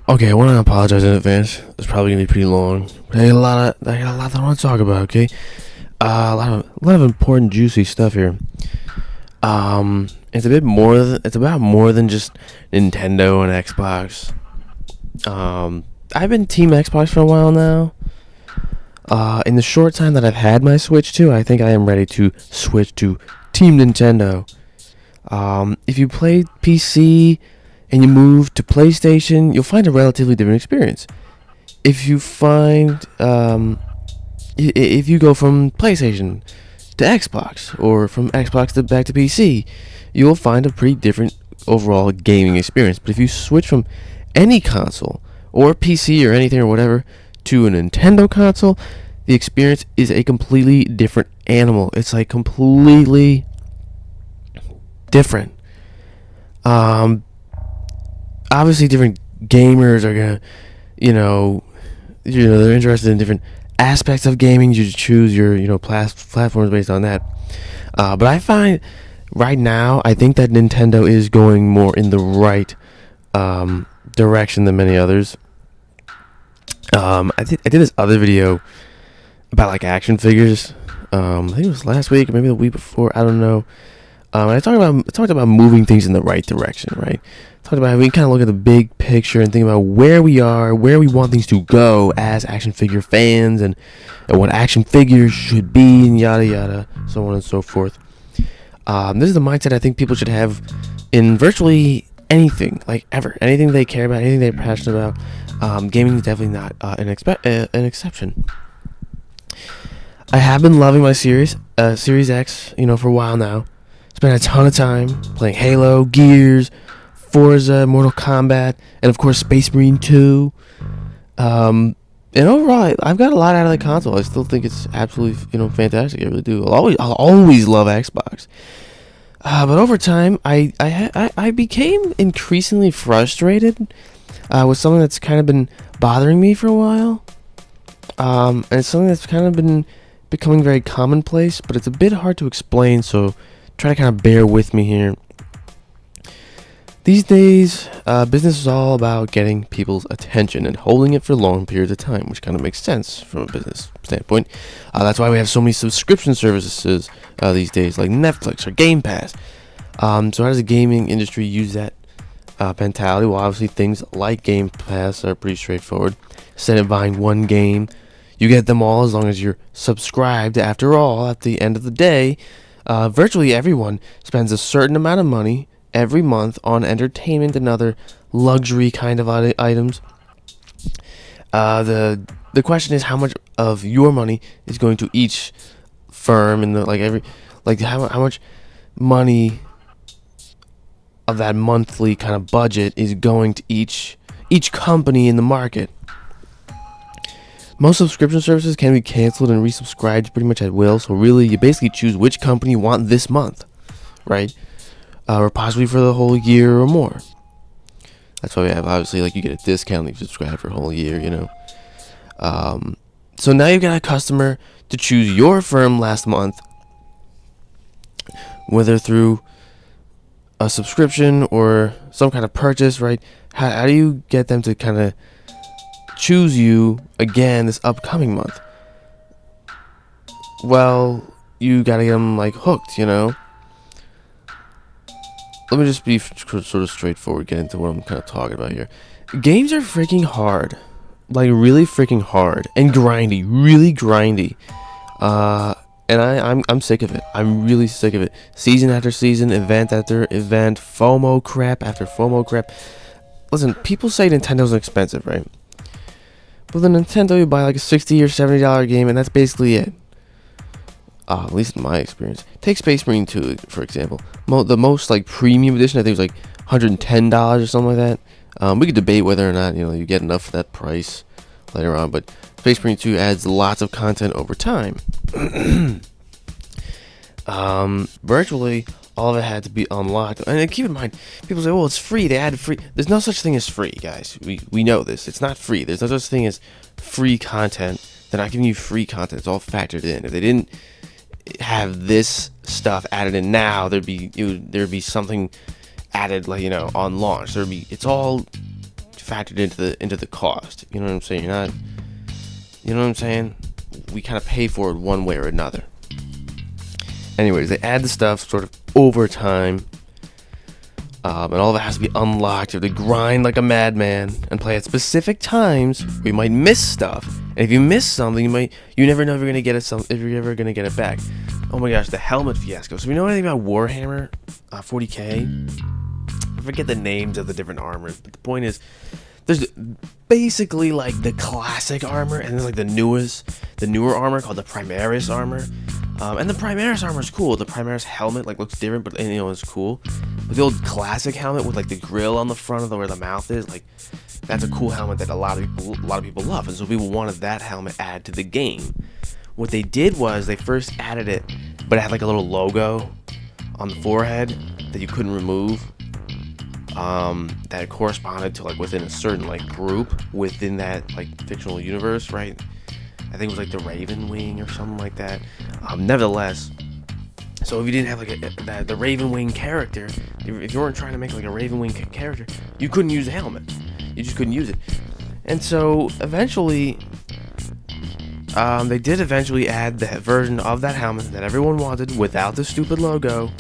Okay, I want to apologize in advance. It's probably gonna be pretty long. But I got a lot that I want to talk about. Okay, a lot of important, juicy stuff here. It's a bit more. It's about more than just Nintendo and Xbox. I've been Team Xbox for a while now. In the short time that I've had my Switch too, I think I am ready to switch to Team Nintendo. If you play PC and you move to PlayStation, you'll find a relatively different experience. If you find, if you go from PlayStation to Xbox or from Xbox to back to PC, you'll find a pretty different overall gaming experience. But if you switch from any console or PC or anything or whatever to a Nintendo console, the experience is a completely different animal. It's like completely different. Obviously, different gamers are gonna, they're interested in different aspects of gaming. You choose your, platforms based on that. But I find right now, I think that Nintendo is going more in the right direction than many others. I did this other video about like action figures. I think it was last week or maybe the week before. I don't know. And I talked about moving things in the right direction, right? Talked about how we kind of look at the big picture and think about where we are, where we want things to go as action figure fans, and what action figures should be, and yada yada, so on and so forth. This is the mindset I think people should have in virtually anything, like ever, anything they care about, anything they're passionate about. Gaming is definitely not an exception. I have been loving my Series X, for a while now. Spent a ton of time playing Halo, Gears, Forza, Mortal Kombat, and of course Space Marine 2. And overall, I've got a lot out of the console. I still think it's absolutely, fantastic. I really do. I'll always love Xbox. But over time, I became increasingly frustrated with something that's kind of been bothering me for a while. And it's something that's kind of been becoming very commonplace, but it's a bit hard to explain, so try to kind of bear with me here. These days, business is all about getting people's attention and holding it for long periods of time, which kind of makes sense from a business standpoint. That's why we have so many subscription services these days, like Netflix or Game Pass. So how does the gaming industry use that mentality? Well, obviously things like Game Pass are pretty straightforward. Instead of buying one game, you get them all as long as you're subscribed. After all, at the end of the day, virtually everyone spends a certain amount of money every month on entertainment and other luxury kind of items. The question is how much of your money is going to each firm, and how much money of that monthly kind of budget is going to each company in the market. Most subscription services can be canceled and resubscribed pretty much at will, so really you basically choose which company you want this month, right? Or possibly for the whole year or more. That's why we have, obviously, like, you get a discount if you subscribe for a whole year, So now you've got a customer to choose your firm last month, whether through a subscription or some kind of purchase, right? How do you get them to kind of choose you again this upcoming month? Well, you gotta get them like hooked, Let me just be sort of straightforward, get into what I'm kind of talking about here. Games are freaking hard, like really freaking hard and grindy, really grindy. And I'm sick of it. I'm really sick of it. Season after season, event after event, FOMO crap after FOMO crap. Listen, people say Nintendo's expensive, right? But the Nintendo, you buy like a $60 or $70 game, and that's basically it. At least in my experience. Take Space Marine 2, for example. The most like premium edition, I think, was like $110 or something like that. We could debate whether or not you get enough for that price later on, but Space Marine 2 adds lots of content over time. Virtually all of it had to be unlocked. And keep in mind, people say, well, it's free. They added free. There's no such thing as free, guys. We know this. It's not free. There's no such thing as free content. They're not giving you free content. It's all factored in. If they didn't have this stuff added in now, there'd be something added, like, on launch. It's all factored into the cost. You know what I'm saying? You know what I'm saying? We kind of pay for it one way or another. Anyways, they add the stuff sort of over time. And all of it has to be unlocked. You have to grind like a madman and play at specific times where you might miss stuff. And if you miss something, you never know if you're gonna get it back. Oh my gosh, the helmet fiasco. So we know anything about Warhammer 40k? I forget the names of the different armors, but the point is, there's basically like the classic armor, and there's like the newer armor called the Primaris armor. And the Primaris armor is cool. The Primaris helmet like looks different, but it's cool. But the old classic helmet with like the grill on the front of where the mouth is, like, that's a cool helmet that a lot of people love, and so people wanted that helmet added to the game. What they did was they first added it, but it had like a little logo on the forehead that you couldn't remove. That corresponded to like within a certain like group within that like fictional universe, right? I think it was like the Raven Wing or something like that. Nevertheless, so if you didn't have like the Raven Wing character, if you weren't trying to make like a Raven Wing character, you couldn't use the helmet. You just couldn't use it. And so eventually, they did eventually add that version of that helmet that everyone wanted without the stupid logo.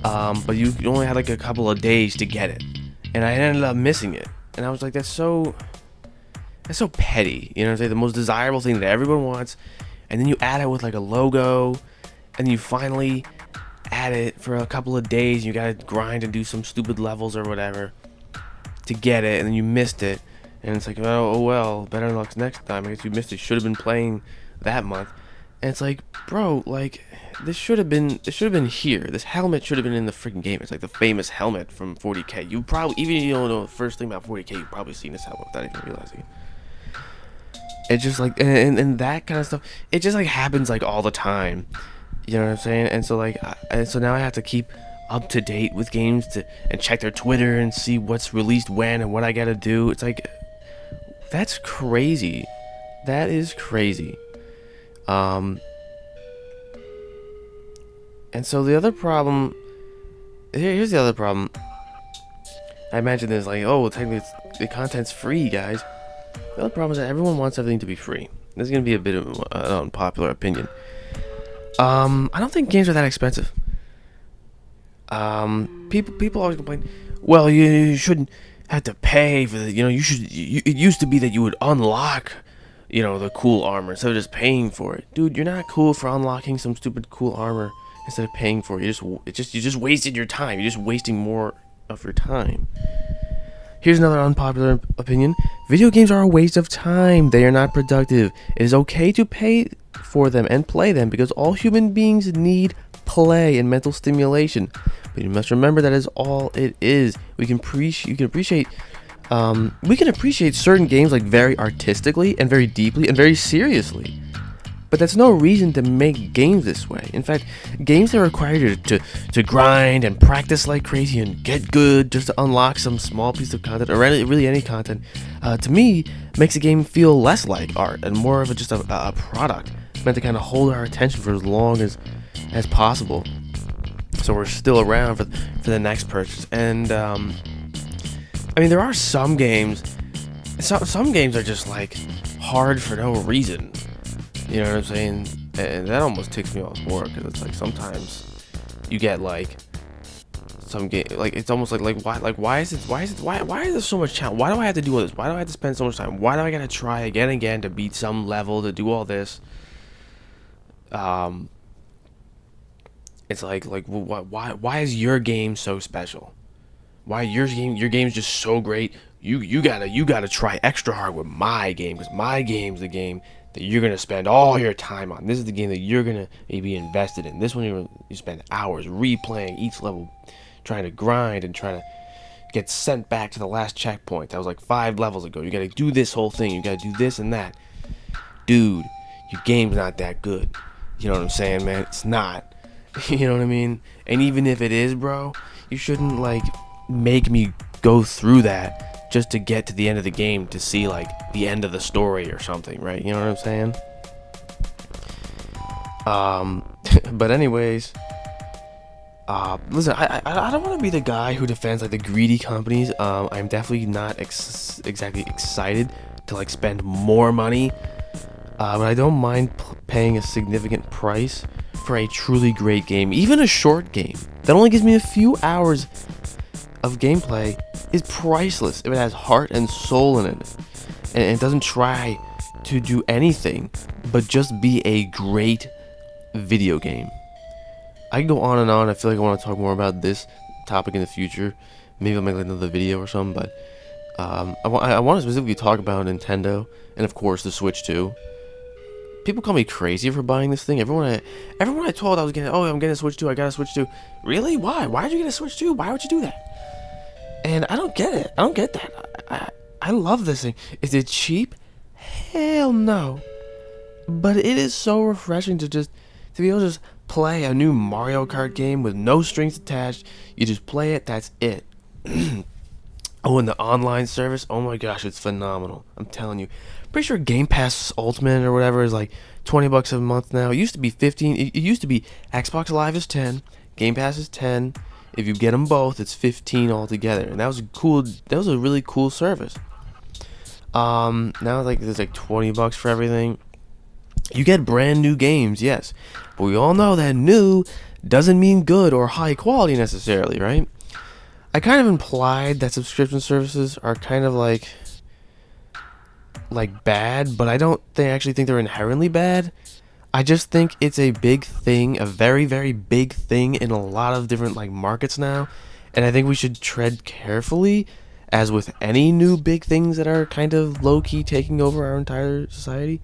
But you only had like a couple of days to get it, and I ended up missing it. And I was like, that's so petty. You know what I'm saying? The most desirable thing that everyone wants, and then you add it with like a logo, and you finally add it for a couple of days. You gotta grind and do some stupid levels or whatever to get it, and then you missed it. And it's like, oh well, better luck next time. I guess you missed it. Should have been playing that month. And it's like, bro, like, this should have been here. This helmet should have been in the freaking game. It's like the famous helmet from 40k. You probably, even if you don't know the first thing about 40k, you've probably seen this helmet without even realizing it. It's just like, and that kind of stuff, it just like happens like all the time. You know what I'm saying? And so like, so now I have to keep up to date with games and check their Twitter and see what's released when and what I gotta do. It's like, that's crazy. That is crazy. And so the other problem, here's the other problem. I imagine there's like, oh, well, technically the content's free, guys. The other problem is that everyone wants everything to be free. This is going to be a bit of an unpopular opinion. I don't think games are that expensive. People always complain, well, you shouldn't have to pay for the, it used to be that you would unlock, the cool armor instead of just paying for it. Dude, you're not cool for unlocking some stupid cool armor instead of paying for it. You just wasted your time. You're just wasting more of your time. Here's another unpopular opinion. Video games are a waste of time. They are not productive. It is okay to pay for them and play them because all human beings need play and mental stimulation. But you must remember that is all it is. We can appreciate certain games like very artistically and very deeply and very seriously. But that's no reason to make games this way. In fact, games that require you to grind and practice like crazy and get good just to unlock some small piece of content, or really any content, to me, makes a game feel less like art and more of just a product meant to kind of hold our attention for as long as possible, so we're still around for the next purchase. And there are some games. Some games are just like hard for no reason. You know what I'm saying? And that almost ticks me off more because it's like sometimes you get like some game, like it's almost like why is there so much challenge? Why do I have to do all this? Why do I have to spend so much time? Why do I gotta try again and again to beat some level, to do all this? It's like why is your game so special? Why your game's just so great? You gotta try extra hard with my game, because my game's the game that you're gonna spend all your time on. This is the game that you're gonna be invested in. This one you spend hours replaying each level, trying to grind and trying to get sent back to the last checkpoint. That was like 5 levels ago. You gotta do this whole thing. You gotta do this and that. Dude, your game's not that good. You know what I'm saying, man? It's not. You know what I mean? And even if it is, bro, you shouldn't like make me go through that just to get to the end of the game to see like the end of the story or something, right? You know what I'm saying? But anyways, Listen, I don't want to be the guy who defends like the greedy companies. I'm definitely not exactly excited to like spend more money. But I don't mind paying a significant price for a truly great game. Even a short game that only gives me a few hours of gameplay is priceless if it has heart and soul in it, and it doesn't try to do anything but just be a great video game. I can go on and on. I feel like I want to talk more about this topic in the future. Maybe I'll make like another video or something. But I want to specifically talk about Nintendo and of course the Switch too. People call me crazy for buying this thing. Everyone I told I was getting, oh, I'm getting a Switch 2. I got a Switch 2. Really? Why? Why did you get a Switch 2? Why would you do that? And I don't get it. I don't get that. I love this thing. Is it cheap? Hell no. But it is so refreshing to be able to just play a new Mario Kart game with no strings attached. You just play it. That's it. Oh, and the online service. Oh my gosh, it's phenomenal. I'm telling you. Pretty sure Game Pass Ultimate or whatever is like $20 a month now. It used to be 15. It used to be Xbox Live is 10, Game Pass is 10. If you get them both, it's 15 altogether, and that was cool. That was a really cool service. Now like there's like $20 for everything. You get brand new games, yes, but we all know that new doesn't mean good or high quality necessarily, right? I kind of implied that subscription services are kind of like bad, but I don't actually think they're inherently bad. I just think it's a big thing, a very, very big thing in a lot of different like markets now, and I think we should tread carefully, as with any new big things that are kind of low key taking over our entire society.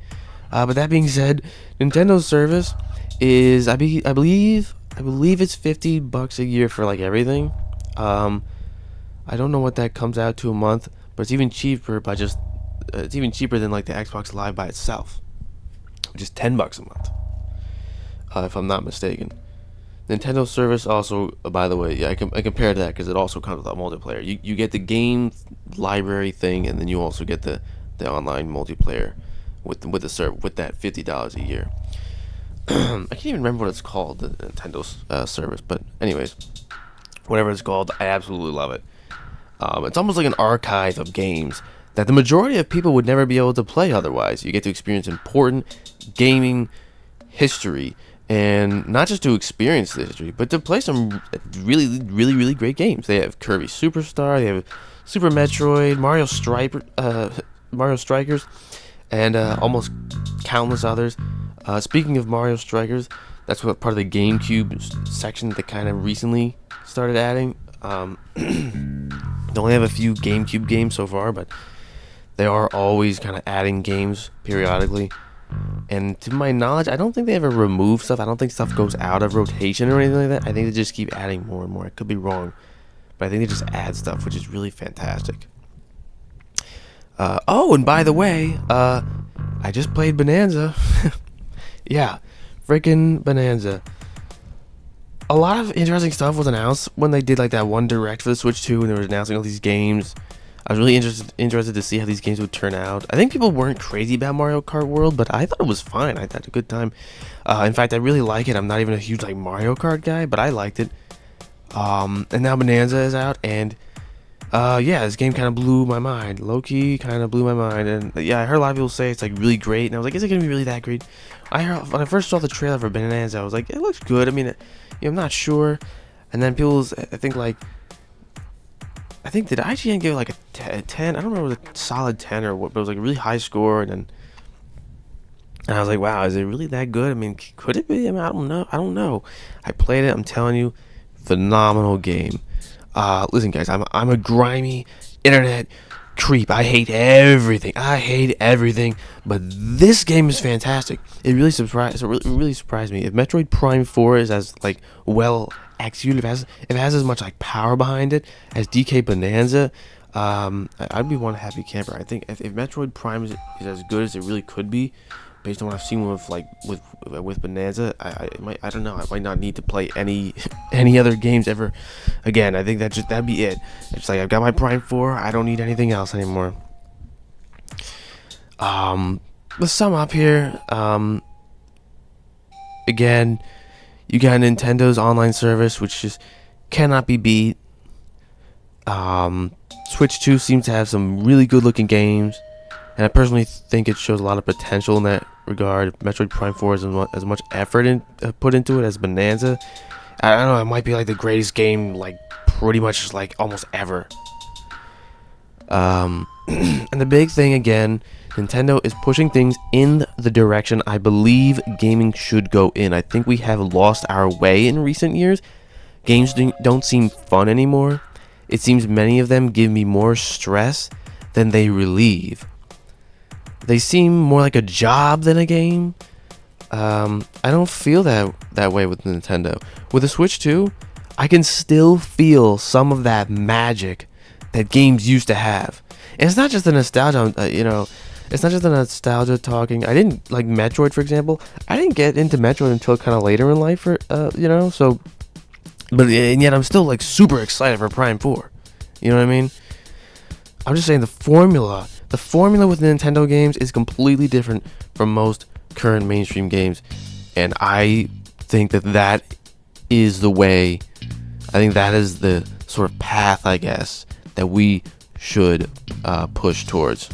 But that being said, Nintendo's service is I believe it's $50 a year for like everything. I don't know what that comes out to a month, but it's even cheaper it's even cheaper than like the Xbox Live by itself, which is $10 a month, if I'm not mistaken. Nintendo service also, by the way, yeah, I compared that because it also comes with a multiplayer. You get the game library thing, and then you also get the online multiplayer with that $50 a year. I can't even remember what it's called, the Nintendo service, but anyways, whatever it's called, I absolutely love it. It's almost like an archive of games that the majority of people would never be able to play otherwise. You get to experience important gaming history, and not just to experience the history, but to play some really, really, really great games. They have Kirby Superstar, they have Super Metroid, Mario Strikers, and almost countless others. Speaking of Mario Strikers, that's what part of the GameCube section that kind of recently started adding. They only have a few GameCube games so far, but they are always kind of adding games periodically. And to my knowledge, I don't think they ever remove stuff. I don't think stuff goes out of rotation or anything like that. I think they just keep adding more and more. I could be wrong, but I think they just add stuff, which is really fantastic. Oh, and by the way, I just played Bonanza. Yeah, freaking Bonanza. A lot of interesting stuff was announced when they did like that one direct for the Switch 2, and they were announcing all these games. I was really interested to see how these games would turn out. I think people weren't crazy about Mario Kart World, but I thought it was fine. I had a good time. In fact, I really like it. I'm not even a huge like Mario Kart guy, but I liked it. And now Bonanza is out, and yeah, this game kind of blew my mind. Low-key kind of blew my mind. And yeah, I heard a lot of people say it's like really great, and I was like, is it gonna be really that great? When I first saw the trailer for Bonanza, I was like, it looks good. I mean, I'm not sure. And then I think did IGN give it like a 10? I don't remember, it was a solid 10 or what, but it was like a really high score. And I was like, wow, is it really that good? I mean, could it be? I mean, I don't know. I played it. I'm telling you, phenomenal game. Listen, guys, I'm a grimy internet creep. I hate everything. But this game is fantastic. It really surprised me. If Metroid Prime 4 is as like well executed, if it has as much like power behind it as DK Bonanza, I'd be one happy camper. I think if Metroid Prime is as good as it really could be, based on what I've seen with Bonanza, I don't know. I might not need to play any other games ever again. I think that'd be it. It's like I've got my Prime 4. I don't need anything else anymore. Let's sum up here. Again, You got Nintendo's online service, which just cannot be beat. Switch 2 seems to have some really good looking games, and I personally think it shows a lot of potential in that regard. Metroid Prime 4 has as much effort put into it as Bonanza. I don't know, it might be like the greatest game, like pretty much like almost ever. And the big thing again, Nintendo is pushing things in the direction I believe gaming should go in. I think we have lost our way in recent years. Games don't seem fun anymore. It seems many of them give me more stress than they relieve. They seem more like a job than a game. I don't feel that way with Nintendo. With the Switch 2, I can still feel some of that magic that games used to have. And it's not just the nostalgia, it's not just the nostalgia talking. I didn't like Metroid, for example. I didn't get into Metroid until kind of later in life, so. But and yet I'm still like super excited for Prime 4. You know what I mean? I'm just saying the formula with Nintendo games is completely different from most current mainstream games, and I think that is the way. I think that is the sort of path, I guess, that we should push towards.